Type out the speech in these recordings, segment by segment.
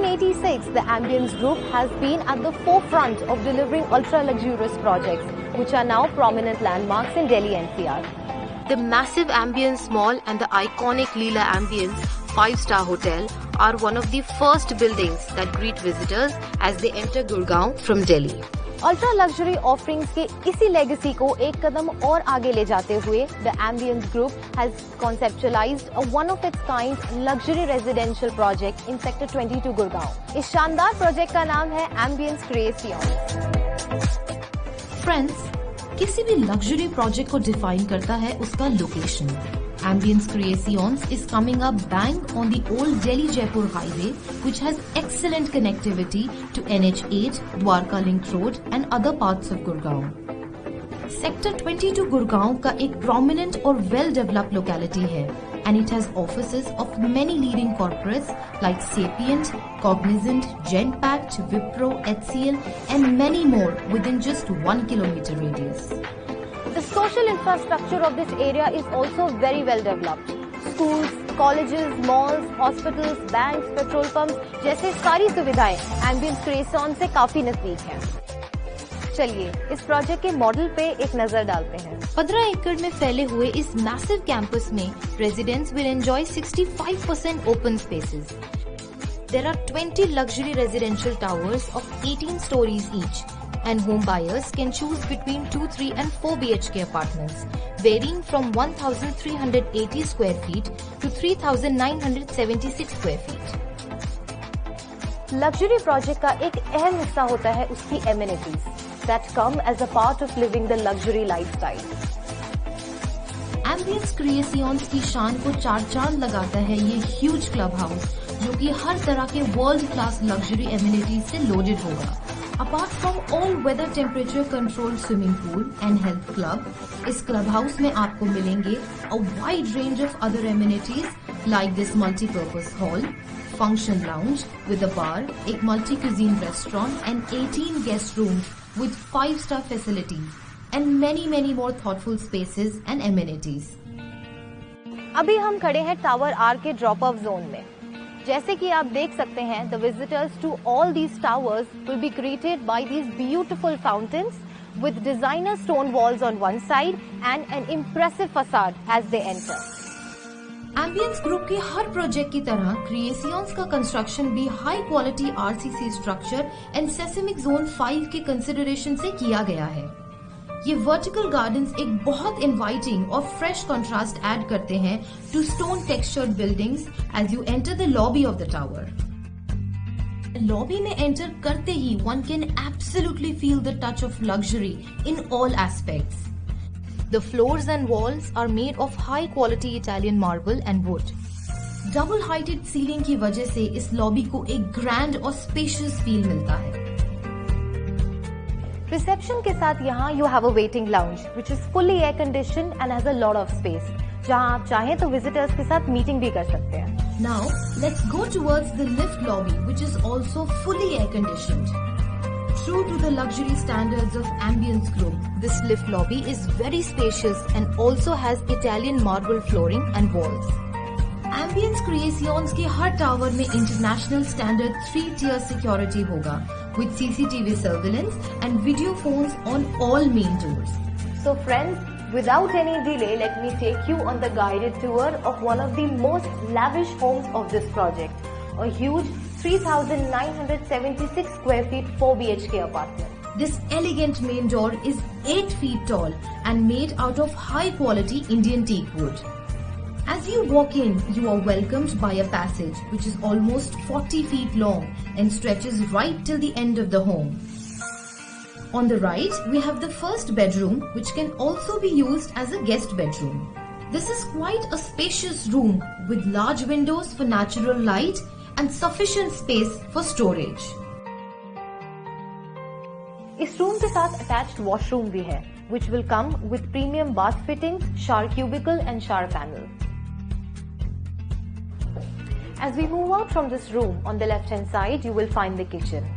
1986, the Ambience Group has been at the forefront of delivering ultra-luxurious projects, which are now prominent landmarks in Delhi NCR. The massive Ambience Mall and the iconic Leela Ambience 5-star hotel are one of the first buildings that greet visitors as they enter Gurgaon from Delhi. Ultra luxury offerings के इसी legacy को एक कदम और आगे ले जाते हुए the Ambience group has conceptualised a one of its kind luxury residential project in sector 22 Gurgaon. इस शानदार प्रोजेक्ट का नाम है एम्बियंस क्रिएशंस। फ्रेंड्स, किसी भी लग्जरी प्रोजेक्ट को डिफाइन करता है उसका location. Ambience Creations is coming up bang on the old Delhi-Jaipur highway, which has excellent connectivity to NH8, Dwarka Link Road and other parts of Gurgaon. Sector 22 Gurgaon का एक prominent और well-developed locality है, and it has offices of many leading corporates like Sapient, Cognizant, Genpact, Wipro, HCL and many more within just 1 kilometer radius. The social infrastructure of this area is also very well developed. Schools, colleges, malls, hospitals, banks, petrol pumps जैसे सारी सुविधाएं Ambience Creations से काफी नजदीक हैं। चलिए इस project के मॉडल पे एक नजर डालते हैं। 15 एकड़ में फैले हुए इस मैसिव कैंपस में residents will enjoy 65% open spaces. There are 20 luxury residential towers of 18 stories each. And home buyers can choose between 2, 3 and 4 BHK apartments, varying from 1,380 square feet to 3,976 square feet. Luxury project का एक अहम हिस्सा होता है उसकी amenities that come as a part of living the luxury lifestyle. Ambience Creations की शान को चार चांद लगाता है ये ह्यूज क्लब हाउस, जो कि हर तरह के वर्ल्ड क्लास लग्जरी एमिनिटीज से लोडेड होगा। Apart from all weather temperature controlled swimming pool and health club, इस क्लब हाउस में आपको मिलेंगे a wide range of other amenities like this multi-purpose hall, function lounge with a bar, एक multi-cuisine restaurant and 18 guest rooms with 5-star facilities and many more thoughtful spaces and amenities. अभी हम खड़े हैं tower are के drop of zone में। जैसे कि आप देख सकते हैं, the visitors to all these towers will be greeted by these beautiful fountains with designer stone walls on one side and an impressive facade as they enter. Ambience Group के हर project की तरह Creations का construction भी high quality RCC structure and seismic zone 5 के consideration से किया गया है। ये वर्टिकल गार्डन्स एक बहुत इनवाइटिंग और फ्रेश कंट्रास्ट ऐड करते हैं to stone textured buildings as you enter the lobby of the tower. Lobby में एंटर करते ही one can absolutely feel the touch of luxury in all aspects. The floors and walls are made of high quality Italian marble and wood. Double heighted ceiling की वजह से इस lobby को एक grand और स्पेशियस फील मिलता है। Reception के साथ यहाँ you have a waiting lounge which is fully air conditioned and has a lot of space, जहाँ आप चाहें तो विजिटर्स के साथ मीटिंग भी कर सकते हैं। Now let's go towards the lift lobby which is also fully air conditioned. True to the luxury standards of Ambience Group, this lift lobby is very spacious and also has Italian marble flooring and walls. Ambience Creations के हर tower में international standard 3-tier security होगा with CCTV surveillance and video phones on all main doors. So friends, without any delay, let me take you on the guided tour of one of the most lavish homes of this project, a huge 3,976 square feet 4 BHK apartment. This elegant main door is 8 feet tall and made out of high quality Indian teak wood. As you walk in, you are welcomed by a passage which is almost 40 feet long and stretches right till the end of the home. On the right, we have the first bedroom which can also be used as a guest bedroom. This is quite a spacious room with large windows for natural light and sufficient space for storage. इस room के साथ attached washroom भी है which will come with premium bath fittings, shower cubicle and shower panel. As we move out from this room, on the left hand side, you will find the kitchen.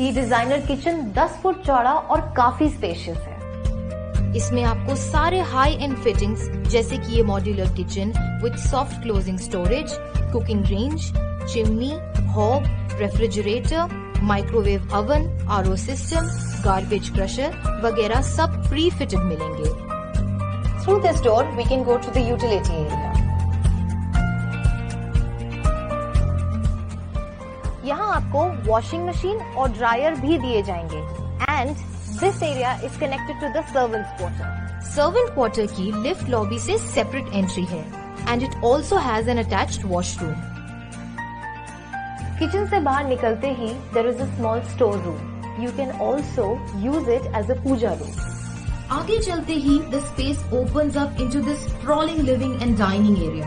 ये designer kitchen 10 foot चौड़ा और काफी spacious है। इसमें आपको सारे high and fittings जैसे कि ये modular kitchen with soft closing storage, cooking range, chimney, hob, refrigerator, microwave oven, RO system, garbage crusher वगैरह सब प्री फिटेड मिलेंगे। Through this door, we can go to the utility area. यहाँ आपको washing machine और dryer भी दिए जाएंगे and this area is connected to the servants quarter. Servant quarter की लिफ्ट लॉबी से सेपरेट एंट्री है and it also has an attached washroom. Kitchen से बाहर निकलते ही there is a small store room. You can also use it as a puja room. आगे चलते ही the space opens up into this sprawling living and dining area.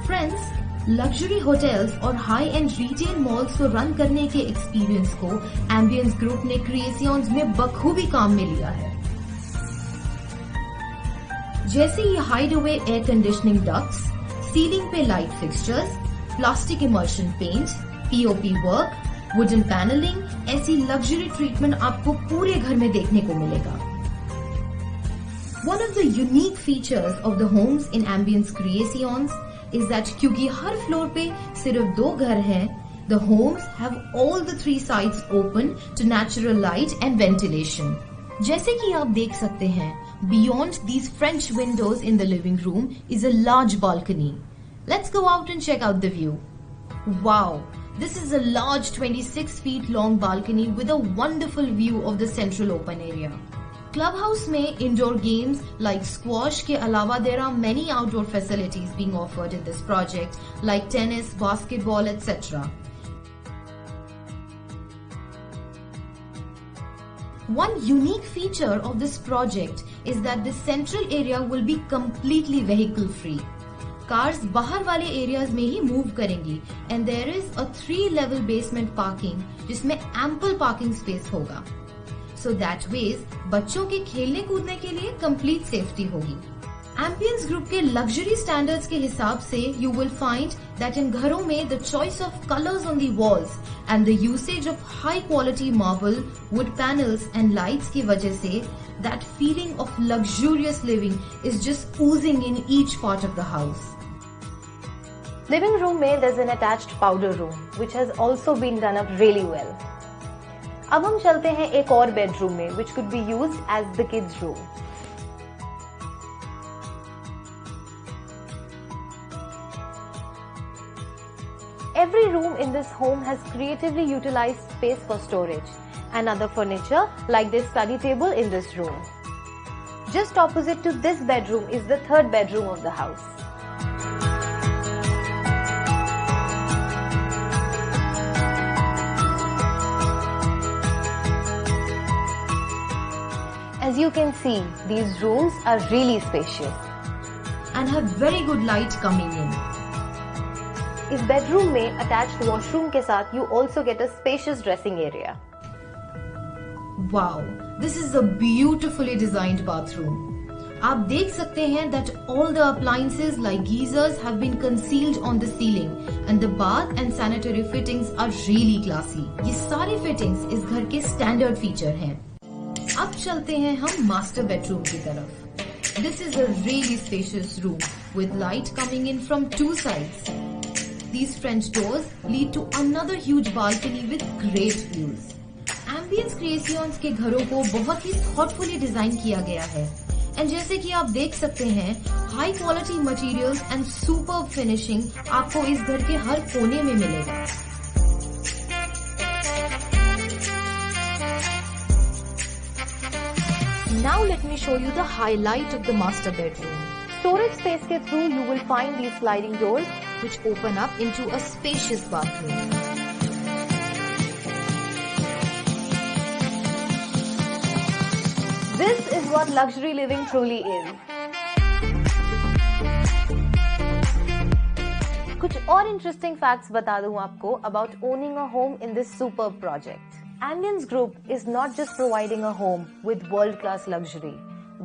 Friends, luxury hotels और high end retail malls को run करने के experience को ambience group ने क्रिएसियंस में बखूबी काम में लिया है। जैसे ये hide away air conditioning ducts, ceiling पे light fixtures, plastic emulsion paint, POP work, wooden panelling, ऐसी लग्जरी ट्रीटमेंट आपको पूरे घर में देखने को मिलेगा। One of the unique features of the homes in Ambience Creations is that क्योंकि हर फ्लोर पे सिर्फ 2 घर हैं, the homes have all the 3 sides open to natural light and ventilation. जैसे कि आप देख सकते हैं, beyond these French windows in the living room is a large balcony. Let's go out and check out the view. Wow! This is a large 26 feet long balcony with a wonderful view of the central open area. Club house में indoor games like squash के अलावा there are many outdoor facilities being offered in this project like tennis, basketball et cetera. One unique feature of this project is that the central area will be completely vehicle free. Cars बाहर वाले areas में ही move करेंगी and there is a 3-level basement parking जिसमें ample parking space होगा। So that ways बच्चों के खेलने कूदने के लिए कंप्लीट सेफ्टी होगी। एम्बियंस ग्रुप के लग्जरी स्टैंडर्ड्स के हिसाब से you will find that in घरों में the choice of colours on the walls and the usage of high quality marble, would panels and lights की वजह say that feeling of luxurious living is just oozing in each part of the house. Living room में there's an attached powder room which has also been done up really well. अब हम चलते हैं एक और bedroom में which could be used as the kids room. Every room in this home has creatively utilized space for storage and other furniture like this study table in this room. Just opposite to this bedroom is the 3rd bedroom of the house. As you can see, these rooms are really spacious and have very good light coming in. इस bedroom में attached washroom के साथ you also get a spacious dressing area. Wow, this is a beautifully designed bathroom. आप देख सकते हैं that all the appliances like geysers have been concealed on the ceiling and the bath and sanitary fittings are really classy. ये सारे fittings इस घर के standard feature हैं। अब चलते हैं हम मास्टर बेडरूम की तरफ। This is a really spacious room with light coming in from 2 sides. These French doors lead to another huge balcony with great views. Ambience Creations के घरों को बहुत ही thoughtfully डिजाइन किया गया है एंड जैसे कि आप देख सकते हैं, high quality materials and superb finishing आपको इस घर के हर कोने में मिलेगा। Now let me show you the highlight of the master bedroom. Storage space के through you will find these sliding doors which open up into a spacious bathroom. This is what luxury living truly is. कुछ और interesting facts बता दूं आपको about owning a home in this superb project. Ambience Group is not just providing a home with world-class luxury,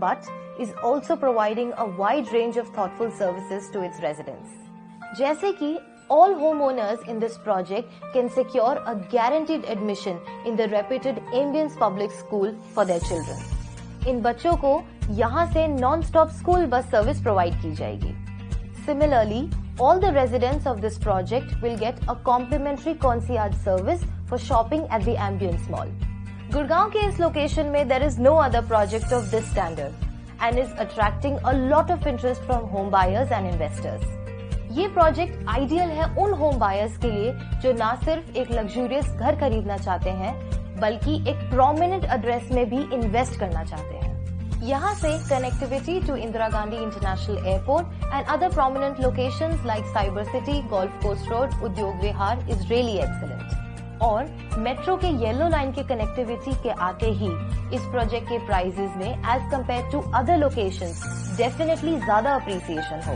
but is also providing a wide range of thoughtful services to its residents. जैसे कि all homeowners in this project can secure a guaranteed admission in the reputed Ambience Public School for their children. इन बच्चों को यहाँ से non stop school bus service provide की जाएगी। Similarly, all the residents of this project will get a complimentary concierge service for shopping at the Ambience Mall. Gurgaon के इस location में there is no other project of this standard and is attracting a lot of interest from home buyers and investors. ये project ideal है उन home buyers के लिए जो ना सिर्फ एक लग्जूरियस घर खरीदना चाहते हैं बल्कि एक प्रोमिनेंट एड्रेस में भी इन्वेस्ट करना चाहते हैं। यहाँ से connectivity to Indira Gandhi international airport and other prominent locations like cyber city, golf course road, Udyog Vihar is really excellent. और मेट्रो के येलो लाइन के कनेक्टिविटी के आते ही इस प्रोजेक्ट के प्राइसेस में as compare to other locations definitely ज्यादा अप्रिसिएशन होगा।